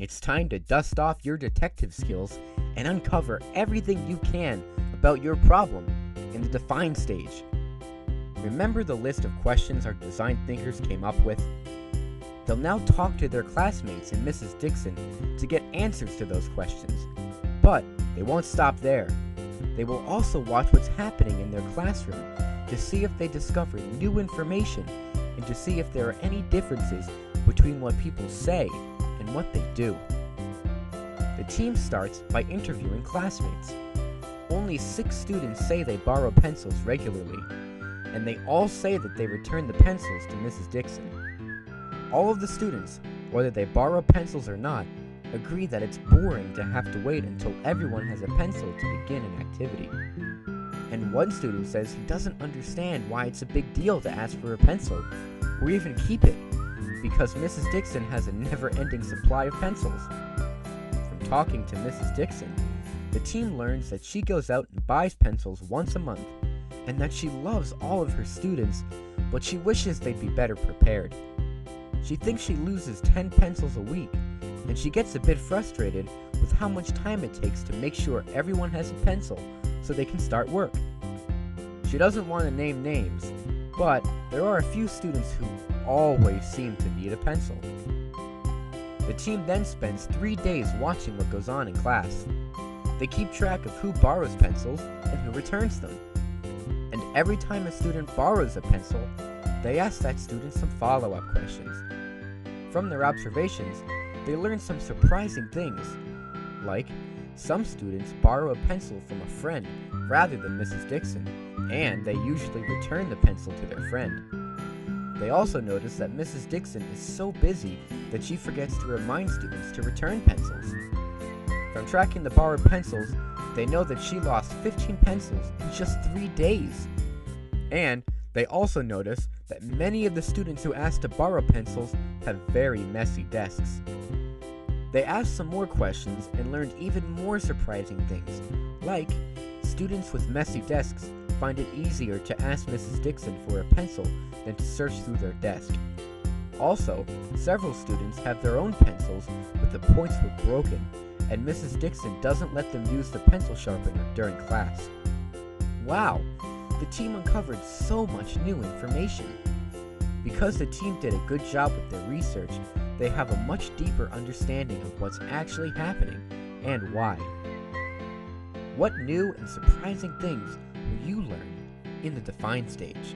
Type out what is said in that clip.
It's time to dust off your detective skills and uncover everything you can about your problem in the define stage. Remember the list of questions our design thinkers came up with? They'll now talk to their classmates and Mrs. Dixon to get answers to those questions. But they won't stop there. They will also watch what's happening in their classroom to see if they discover new information and to see if there are any differences between what people say and what they do. The team starts by interviewing classmates. Only 6 students say they borrow pencils regularly, and they all say that they return the pencils to Mrs. Dixon. All of the students, whether they borrow pencils or not, agree that it's boring to have to wait until everyone has a pencil to begin an activity. And one student says he doesn't understand why it's a big deal to ask for a pencil, or even keep it, because Mrs. Dixon has a never-ending supply of pencils. From talking to Mrs. Dixon, the team learns that she goes out and buys pencils once a month, and that she loves all of her students, but she wishes they'd be better prepared. She thinks she loses 10 pencils a week, and she gets a bit frustrated with how much time it takes to make sure everyone has a pencil so they can start work. She doesn't want to name names, but there are a few students who always seem to need a pencil. The team then spends 3 days watching what goes on in class. They keep track of who borrows pencils and who returns them. And every time a student borrows a pencil, they ask that student some follow-up questions. From their observations, they learn some surprising things, like some students borrow a pencil from a friend rather than Mrs. Dixon, and they usually return the pencil to their friend. They also notice that Mrs. Dixon is so busy that she forgets to remind students to return pencils. From tracking the borrowed pencils, they know that she lost 15 pencils in just 3 days. And they also notice that many of the students who ask to borrow pencils have very messy desks. They asked some more questions and learned even more surprising things, like students with messy desks find it easier to ask Mrs. Dixon for a pencil than to search through their desk. Also, several students have their own pencils, but the points were broken, and Mrs. Dixon doesn't let them use the pencil sharpener during class. Wow! The team uncovered so much new information. Because the team did a good job with their research, they have a much deeper understanding of what's actually happening and why. What new and surprising things will you learn in the define stage?